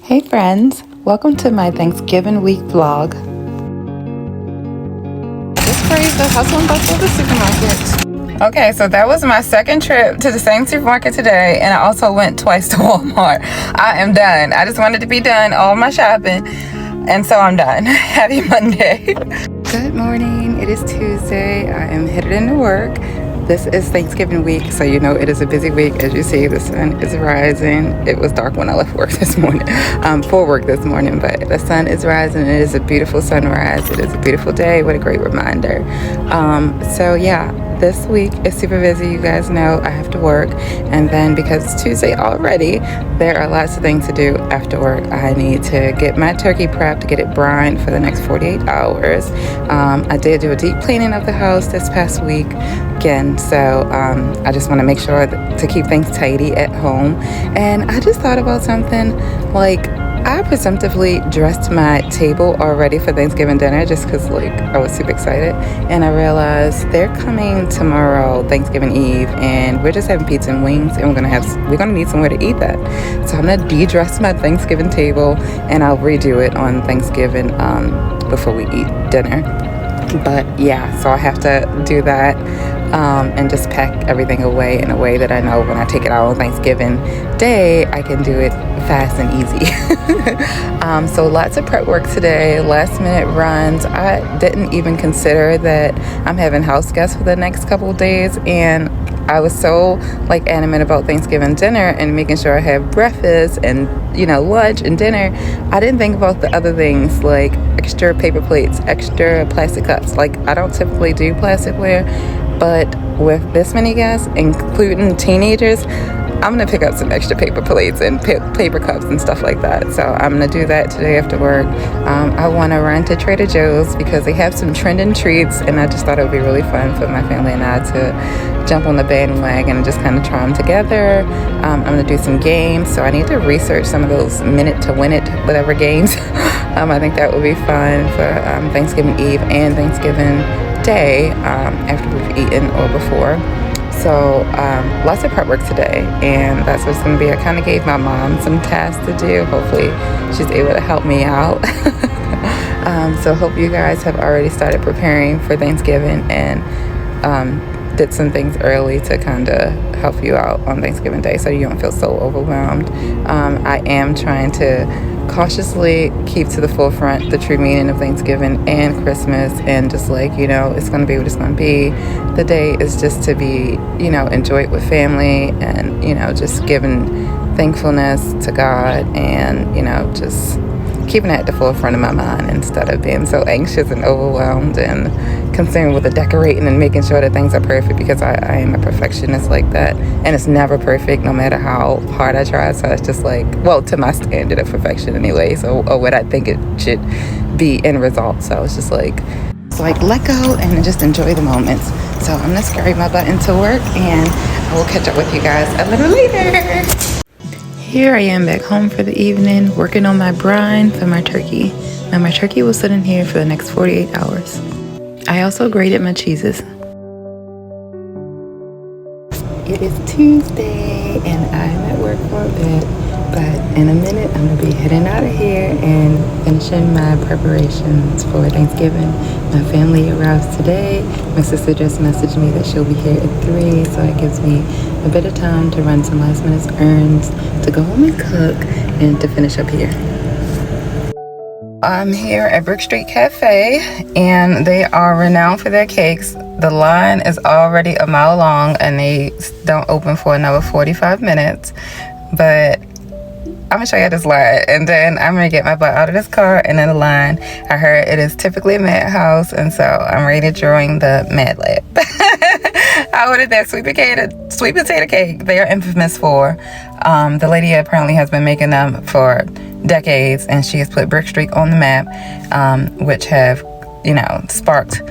Hey friends, welcome to my Thanksgiving week vlog. Just praise the hustle and bustle of the supermarket. Okay, so that was my second trip to the same supermarket today, and I also went twice to Walmart. I am done. I just wanted to be done, all my shopping, and so I'm done. Happy Monday. Good morning, it is Tuesday. I am headed into work. This is Thanksgiving week, so you know it is a busy week. As you see, the sun is rising. It was dark when I left work this morning, for work this morning, but the sun is rising. It is a beautiful sunrise. It is a beautiful day. What a great reminder. So yeah, this week is super busy. You guys know I have to work, and then because it's Tuesday already, there are lots of things to do after work. I need to get my turkey prepped, to get it brined for the next 48 hours. I did do a deep cleaning of the house this past week again, so I just want to make sure to keep things tidy at home. And I just thought about something, like I presumptively dressed my table already for Thanksgiving dinner just because like I was super excited, and I realized they're coming tomorrow, Thanksgiving Eve, and we're just having pizza and wings, and we're gonna need somewhere to eat that. So I'm gonna de-dress my Thanksgiving table, and I'll redo it on Thanksgiving before we eat dinner. But yeah, so I have to do that and just pack everything away in a way that I know when I take it out on Thanksgiving Day, I can do it fast and easy. So lots of prep work today, last minute runs. I didn't even consider that I'm having house guests for the next couple of days, and I was so like adamant about Thanksgiving dinner and making sure I have breakfast and lunch and dinner. I didn't think about the other things like extra paper plates, extra plastic cups. Like I don't typically do plasticware, but with this many guests, including teenagers, I'm gonna pick up some extra paper plates and paper cups and stuff like that. So I'm gonna do that today after work. I want to run to Trader Joe's because they have some trending treats, and I just thought it would be really fun for my family and I to jump on the bandwagon and just kind of try them together. I'm gonna do some games, so I need to research some of those minute to win it whatever games. I think that would be fun for Thanksgiving Eve and Thanksgiving Day after we've eaten or before. So lots of prep work today, and that's what it's going to be. I kind of gave my mom some tasks to do. Hopefully she's able to help me out. So hope you guys have already started preparing for Thanksgiving and did some things early to kind of help you out on Thanksgiving Day so you don't feel so overwhelmed. I am trying to cautiously keep to the forefront the true meaning of Thanksgiving and Christmas, and just like it's going to be what it's going to be. The day is just to be enjoy it with family, and just giving thankfulness to God, and just keeping it at the forefront of my mind instead of being so anxious and overwhelmed and concerned with the decorating and making sure that things are perfect, because I am a perfectionist like that, and it's never perfect no matter how hard I try. So it's just like, well, to my standard of perfection anyway, so or what I think it should be in result. So it's just like let go and just enjoy the moments. So I'm gonna scurry my butt into work, and I will catch up with you guys a little later. Here I am back home for the evening, working on my brine for my turkey. Now my turkey will sit in here for the next 48 hours. I also grated my cheeses. It is Tuesday and I'm at work for a bit, but in a minute I'm gonna be heading out of here and finishing my preparations for Thanksgiving. My family arrives today. My sister just messaged me that she'll be here at 3, so it gives me a bit of time to run some last minute errands, to go home and cook, and to finish up here. I'm here at Brick Street Cafe, and they are renowned for their cakes. The line is already a mile long, and they don't open for another 45 minutes. But I'm gonna show you this line, and then I'm gonna get my butt out of this car and in the line. I heard it is typically a madhouse, and so I'm ready to join the Mad Lab. I ordered that sweet potato cake they are infamous for. The lady apparently has been making them for decades, and she has put Brick Street on the map, which have sparked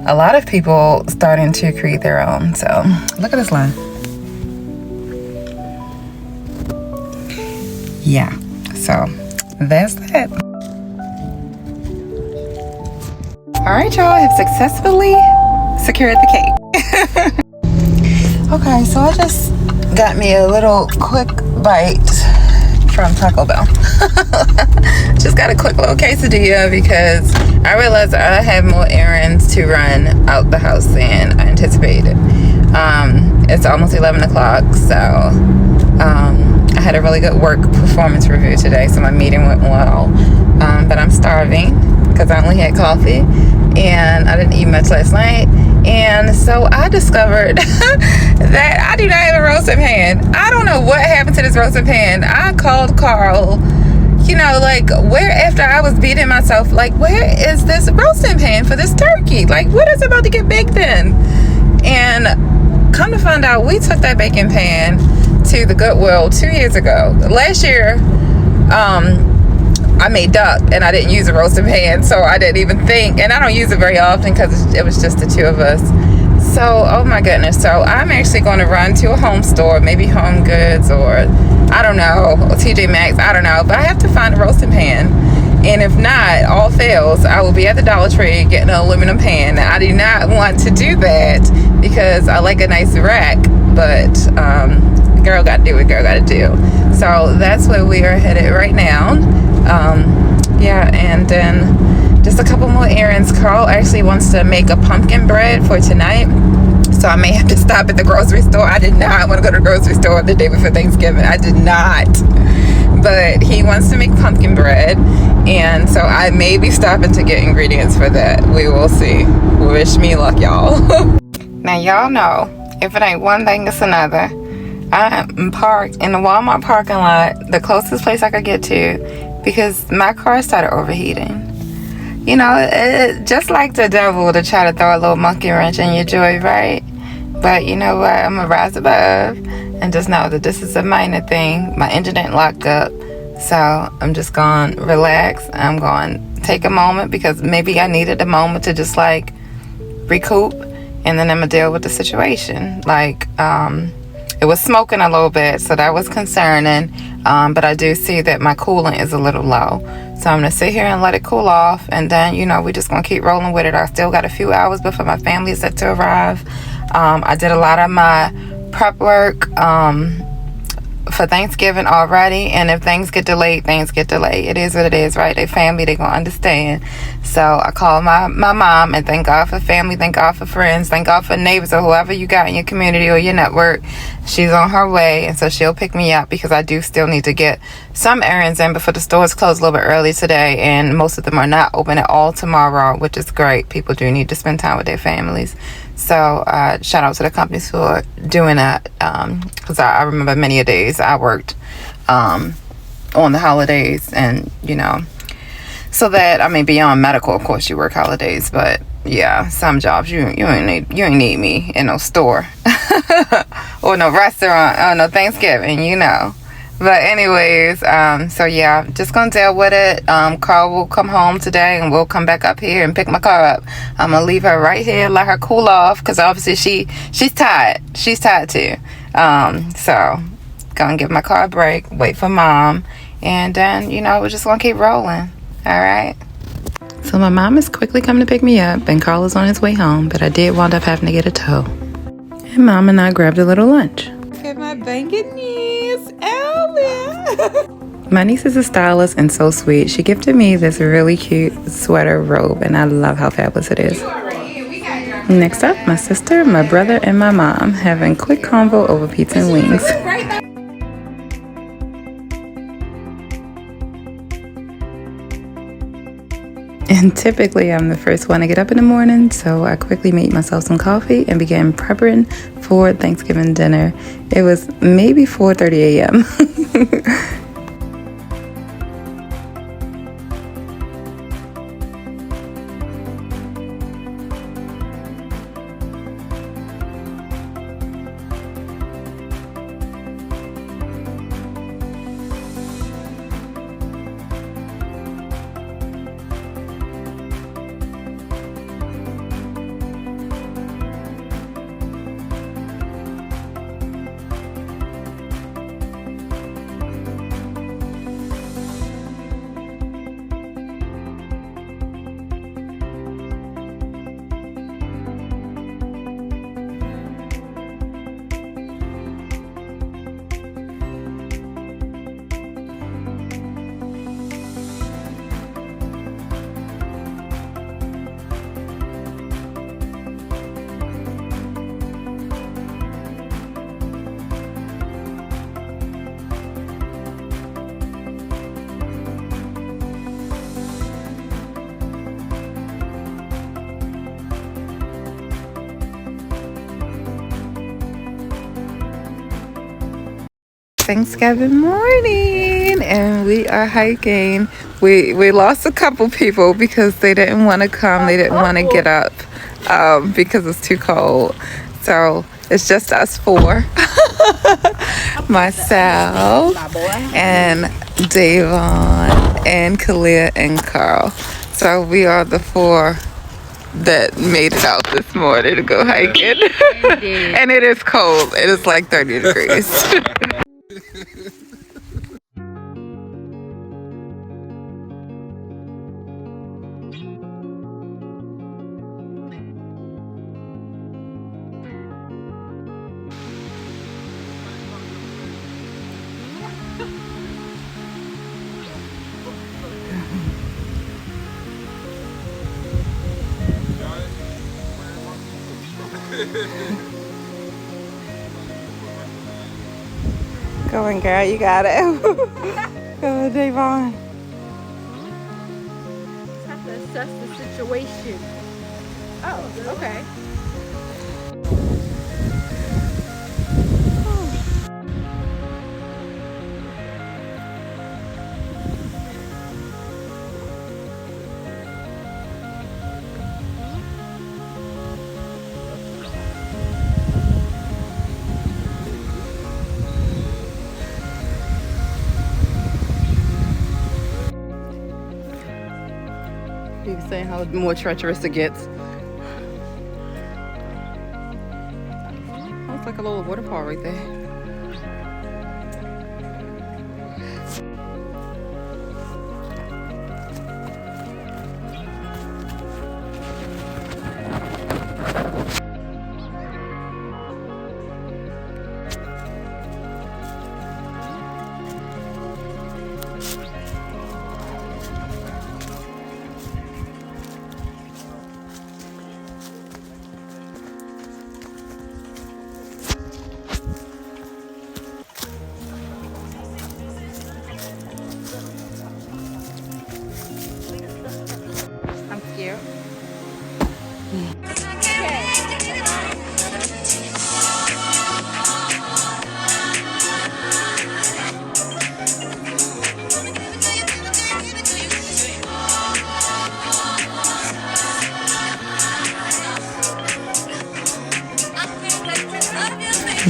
a lot of people starting to create their own. So look at this line. Yeah, so that's that. All right, y'all, I have successfully secured the cake. Okay, so I just got me a little quick bite from Taco Bell. Just got a quick little quesadilla because I realized I have more errands to run out the house than I anticipated. It's almost 11 o'clock, so I had a really good work performance review today, so my meeting went well. But I'm starving because I only had coffee and I didn't eat much last night. And so I discovered that I do not have a roasting pan. I don't know what happened to this roasting pan. I called Carl, you know, like, where, after I was beating myself, like, where is this roasting pan for this turkey? Like, what is about to get baked in? And come to find out, we took that baking pan to the Goodwill 2 years ago. Last year, I made duck and I didn't use a roasting pan, so I didn't even think, and I don't use it very often because it was just the two of us. So, oh my goodness. So I'm actually going to run to a home store, maybe Home Goods, or I don't know, or TJ Maxx, I don't know, but I have to find a roasting pan. And if not, all fails, I will be at the Dollar Tree getting an aluminum pan. Now, I do not want to do that because I like a nice rack, but girl got to do what girl got to do. So that's where we are headed right now. Yeah, and then just a couple more errands. Carl actually wants to make a pumpkin bread for tonight, so I may have to stop at the grocery store. I did not want to go to the grocery store the day before Thanksgiving. I did not. But he wants to make pumpkin bread, and so I may be stopping to get ingredients for that. We will see. Wish me luck, y'all. Now, y'all know, if it ain't one thing, it's another. I'm parked in the Walmart parking lot, the closest place I could get to, because my car started overheating. You know, it just like the devil to try to throw a little monkey wrench in your joy, right? But you know what? I'm going to rise above and just know that this is a minor thing. My engine ain't locked up, so I'm just going to relax. I'm going to take a moment because maybe I needed a moment to just like recoup, and then I'm going to deal with the situation. Like, it was smoking a little bit, so that was concerning. But I do see that my coolant is a little low. So I'm going to sit here and let it cool off. And then, you know, we're just going to keep rolling with it. I still got a few hours before my family is set to arrive. I did a lot of my prep work for Thanksgiving already. And if things get delayed, things get delayed. It is what it is, right? They family, they going to understand. So I called my mom, and thank God for family, thank God for friends, thank God for neighbors or whoever you got in your community or your network. She's on her way, and so she'll pick me up because I do still need to get some errands in before the stores close a little bit early today, and most of them are not open at all tomorrow, which is great. People do need to spend time with their families. So shout out to the companies for doing that, because I remember many a days I worked on the holidays, and you know, so that, I mean, beyond medical, of course, you work holidays, but yeah, some jobs you ain't need me in no store or no restaurant or no Thanksgiving, you know. But anyways, so yeah, just gonna deal with it. Carl will come home today, and we'll come back up here and pick my car up. I'm gonna leave her right here, let her cool off, because obviously she's tired. She's tired too. So gonna give my car a break, wait for mom, and then, you know, we're just gonna keep rolling. All right. So my mom is quickly coming to pick me up, and Carl is on his way home, but I did wind up having to get a tow. And mom and I grabbed a little lunch. Look at my banging niece, Elvia. My niece is a stylist and so sweet. She gifted me this really cute sweater robe, and I love how fabulous it is. Next up, my sister, my brother, and my mom having quick convo over pizza and wings. And typically I'm the first one to get up in the morning, so I quickly made myself some coffee and began prepping for Thanksgiving dinner. It was maybe 4:30 a.m. Thanksgiving morning, and we are hiking. We lost a couple people because they didn't want to come. They didn't want to get up because it's too cold. So it's just us four. Myself and Davon and Kalia and Carl. So we are the four that made it out this morning to go hiking. And it is cold. It is like 30 degrees. Go on, girl, you got it. Go, Davon. Just have to assess the situation. Oh, okay. You were saying how more treacherous it gets. Oh, it's like a little waterfall right there. I'm scared.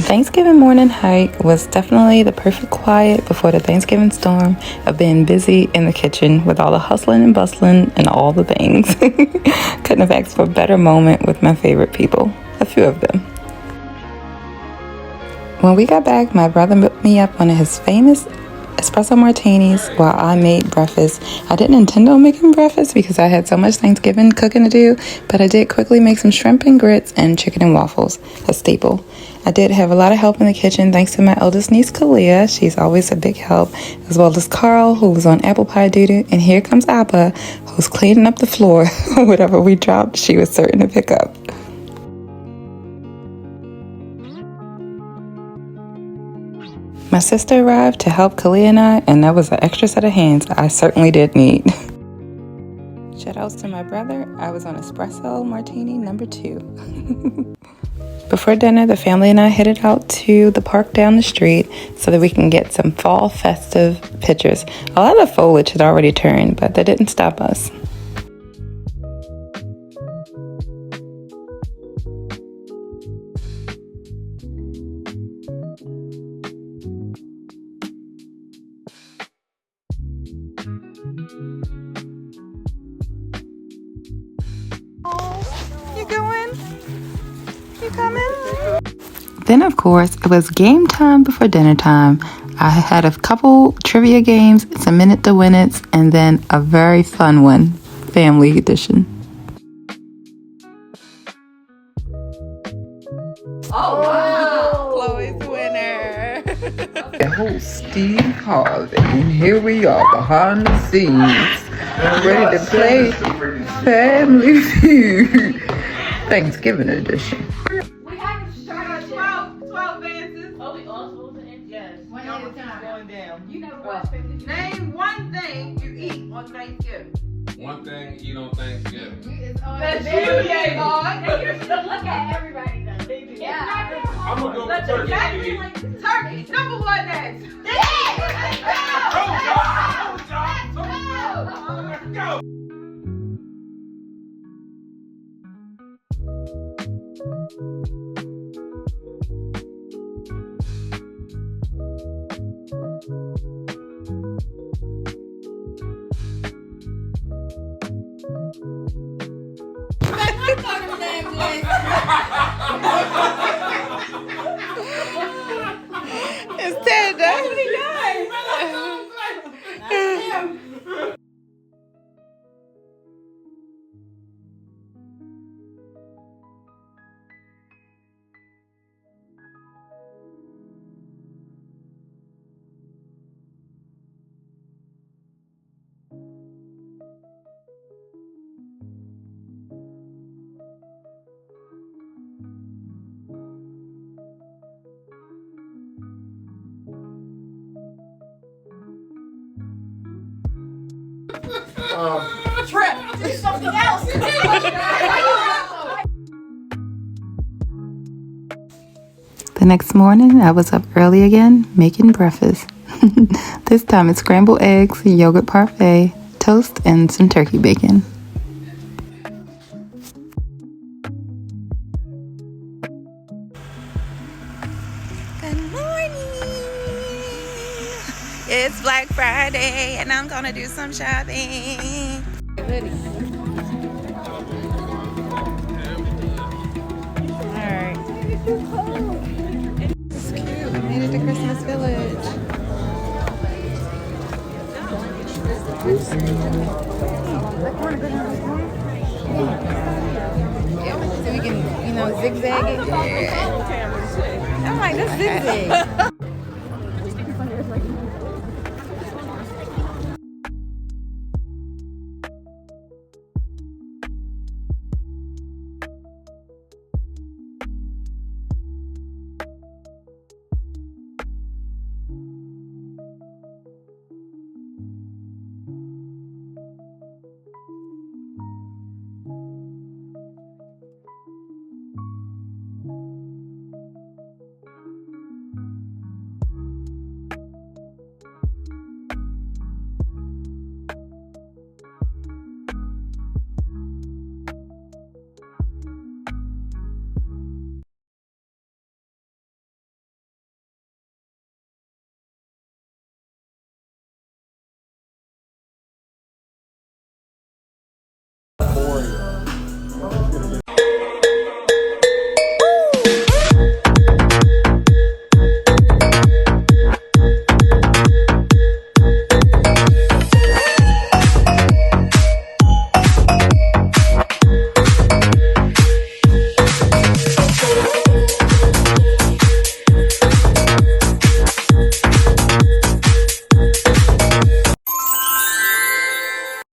Thanksgiving morning hike was definitely the perfect quiet before the Thanksgiving storm of being busy in the kitchen with all the hustling and bustling and all the things. Couldn't have asked for a better moment with my favorite people, a few of them. When we got back, my brother whipped me up one of his famous espresso martinis while I made breakfast. I didn't intend on making breakfast because I had so much Thanksgiving cooking to do, but I did quickly make some shrimp and grits and chicken and waffles, a staple. I did have a lot of help in the kitchen thanks to my eldest niece, Kalia. She's always a big help, as well as Carl, who was on apple pie duty, and here comes Appa, who's cleaning up the floor. Whatever we dropped, she was certain to pick up. My sister arrived to help Kalia and I, and that was an extra set of hands I certainly did need. Shout outs to my brother. I was on espresso martini number 2. Before dinner, the family and I headed out to the park down the street so that we can get some fall festive pictures. A lot of the foliage had already turned, but that didn't stop us. You going? You coming? Then, of course, it was game time before dinner time. I had a couple trivia games, some minute to win it, and then a very fun one, family edition. Oh, wow. Chloe's winner. The host, Steve Harvey. And here we are behind the scenes, ready to play Family Feud, Thanksgiving edition. We have to start at 12 dances. Oh, we all supposed to end? Yes. One at a time. Going down. You never watched 50. Name one thing you eat on Thanksgiving. One thing you eat on Thanksgiving. That's you, Davon. They usually look at everybody though. They do. Yeah. I'm Let's go. Turkey. Number one next. Let's go. It's tender. The next morning, I was up early again, making breakfast. This time it's scrambled eggs, yogurt parfait, toast, and some turkey bacon. Good morning! It's Black Friday, and I'm gonna do some shopping. Alright. It's cute. We made it to Christmas Village. Yeah, so we can, zigzag it. Yeah. I'm like, that's zigzag.